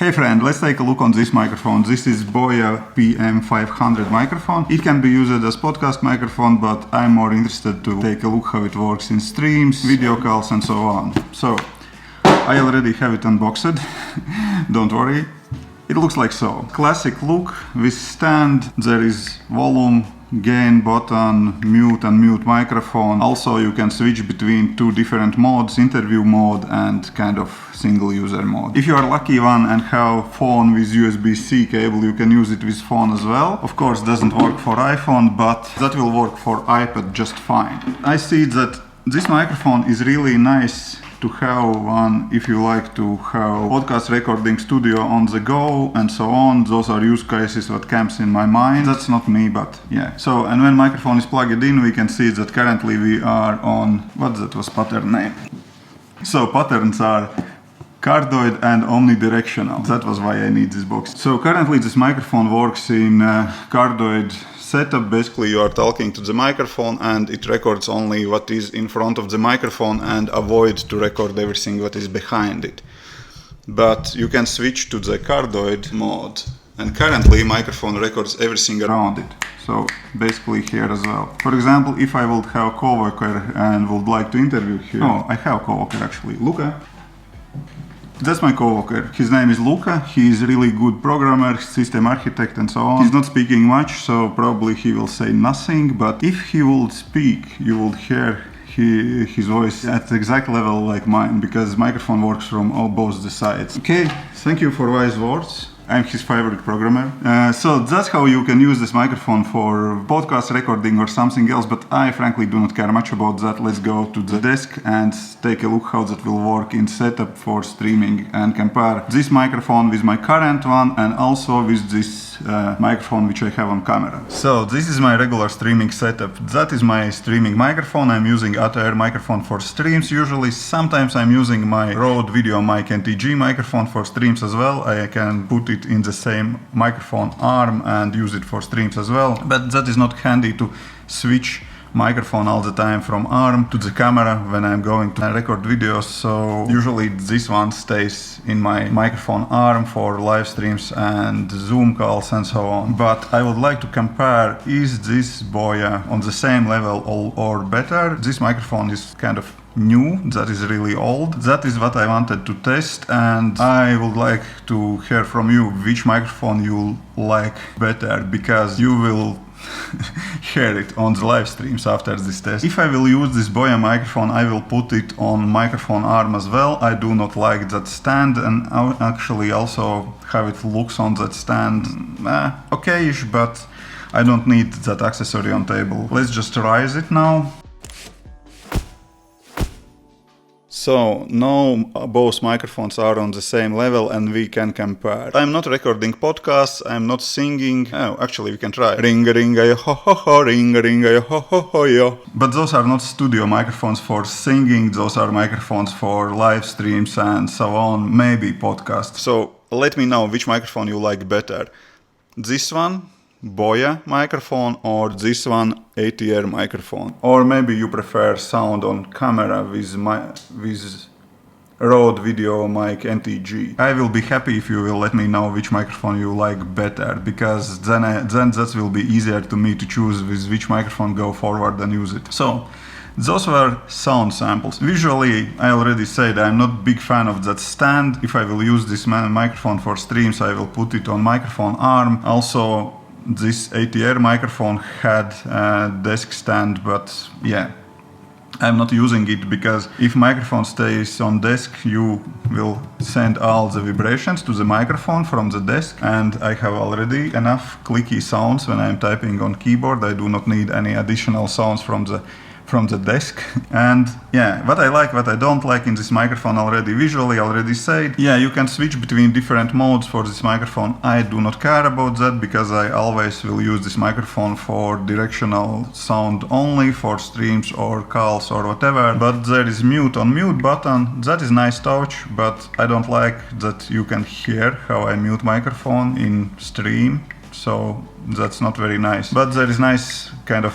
Hey friend, let's take a look on this microphone. This is Boya PM500 Microphone. It can be used as podcast microphone, but I'm more interested to take a look how it works in streams, video calls and so on. So, I already have it unboxed. Don't worry. It looks like so. Classic look with stand. There is volume, gain button, mute and mute microphone. Also you can switch between two different modes, interview mode and kind of single user mode. If you are lucky one and have phone with USB-C cable, you can use it with phone as well. Of course doesn't work for iPhone, but that will work for iPad just fine. I see that this microphone is really nice to have one if you like to have podcast recording studio on the go and so on. Those are use cases what comes in my mind. That's not me, but yeah. So, and when microphone is plugged in, we can see that currently we are on, what that was pattern name? So patterns are cardioid and omnidirectional. That was why I need this box. So currently this microphone works in cardioid setup. Basically you are talking to the microphone and it records only what is in front of the microphone and avoid to record everything what is behind it. But you can switch to the cardioid mode and currently microphone records everything around it. So basically here as well. For example, if I would have a coworker and would like to interview here. Oh, I have a coworker actually. Luca. That's my coworker. His name is Luca. He is really good programmer, system architect and so on. He's not speaking much, so probably he will say nothing, but if he will speak, you will hear his voice at the exact level like mine, because microphone works from both the sides. Okay, thank you for wise words. I'm his favorite programmer. So that's how you can use this microphone for podcast recording or something else, but I frankly do not care much about that. Let's go to the desk and take a look how that will work in setup for streaming and compare this microphone with my current one and also with this microphone which I have on camera. So this is my regular streaming setup. That is my streaming microphone. I'm using Auto-Air microphone for streams usually. Sometimes I'm using my Rode video mic NTG microphone for streams as well. I can put it in the same microphone arm and use it for streams as well, but that is not handy to switch microphone all the time from arm to the camera when I'm going to record videos, so usually this one stays in my microphone arm for live streams and Zoom calls and so on. But I would like to compare, is this Boya on the same level or better? This microphone is kind of new, that is really old. That is what I wanted to test, and I would like to hear from you which microphone you like better, because you will hear it on the live streams after this test. If I will use this Boya microphone, I will put it on microphone arm as well. I do not like that stand, and actually also how it looks on that stand, okay-ish, but I don't need that accessory on table. Let's just raise it now. So now both microphones are on the same level and we can compare. I'm not recording podcasts, I'm not singing. Oh, actually we can try. Ring-a-ring-a-yo ho-ho-ho, ring-a-ring-a-yo ho-ho-ho-yo. But those are not studio microphones for singing, those are microphones for live streams and so on, maybe podcasts. So let me know which microphone you like better. This one, Boya microphone, or this one, ATR microphone, or maybe you prefer sound on camera with Rode video mic NTG. I will be happy if you will let me know which microphone you like better, because then that will be easier to me to choose with which microphone go forward and use it. So those were sound samples. Visually, I already said I'm not big fan of that stand. If I will use this microphone for streams, I will put it on microphone arm. Also, this ATR microphone had a desk stand, but yeah, I'm not using it, because if microphone stays on desk, you will send all the vibrations to the microphone from the desk, and I have already enough clicky sounds when I'm typing on keyboard. I do not need any additional sounds from the desk. And yeah, what I like, what I don't like in this microphone already visually already said. Yeah, you can switch between different modes for this microphone. I do not care about that, because I always will use this microphone for directional sound only, for streams or calls or whatever. But there is mute on mute button. That is nice touch, but I don't like that you can hear how I mute microphone in stream. So that's not very nice. But there is nice kind of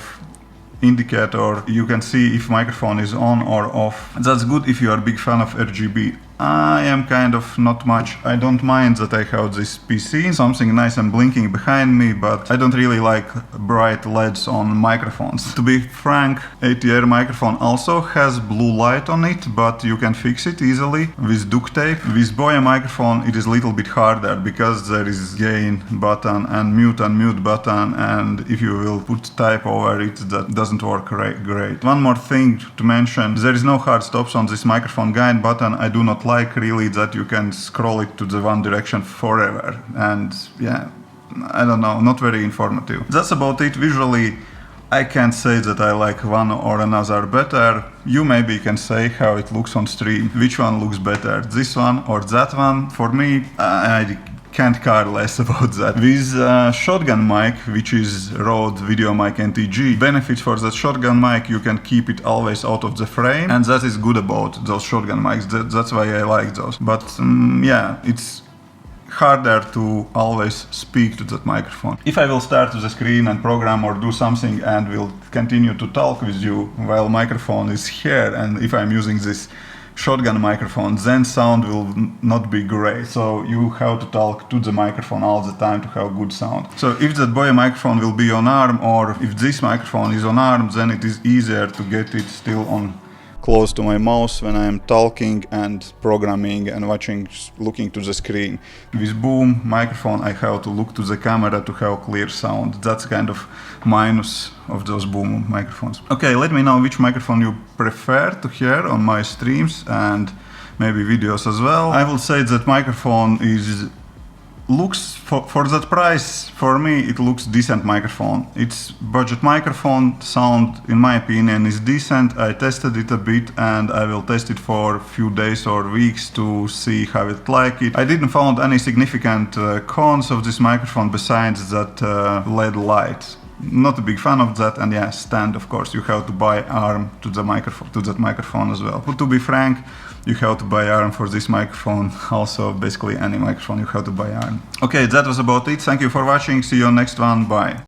indicator. You can see if microphone is on or off. That's good if you are a big fan of RGB. I am kind of not much. I don't mind that I have this PC, something nice and blinking behind me, but I don't really like bright LEDs on microphones. To be frank, ATR microphone also has blue light on it, but you can fix it easily with duct tape. With Boya microphone it is a little bit harder because there is gain button and mute button, and if you will put type over it, that doesn't work great. One more thing to mention, there is no hard stops on this microphone gain button. I do not like really that you can scroll it to the one direction forever, and yeah, I don't know, not very informative. That's about it. Visually I can't say that I like one or another better. You maybe can say how it looks on stream, which one looks better, this one or that one. For me, I can't care less about that. With shotgun mic, which is Rode Video Mic NTG, benefits for that shotgun mic, you can keep it always out of the frame, and that is good about those shotgun mics. That's why I like those. But yeah, it's harder to always speak to that microphone. If I will start to the screen and program or do something and will continue to talk with you while microphone is here, and if I'm using this shotgun microphone, then sound will not be great. So you have to talk to the microphone all the time to have good sound. So if that Boya microphone will be on arm, or if this microphone is on arm, then it is easier to get it still on close to my mouse when I am talking and programming and looking to the screen. With boom microphone I have to look to the camera to have clear sound. That's kind of minus of those boom microphones. Okay, let me know which microphone you prefer to hear on my streams and maybe videos as well. I will say that microphone looks for that price, for me it looks decent microphone. It's budget microphone. Sound in my opinion is decent. I tested it a bit and I will test it for a few days or weeks to see how it like it. I didn't find any significant cons of this microphone besides that LED light. Not a big fan of that, and yeah, stand, of course, you have to buy arm to the microphone, to that microphone as well. But to be frank, you have to buy arm for this microphone. Also, basically any microphone you have to buy arm. Okay, that was about it. Thank you for watching. See you on next one. Bye.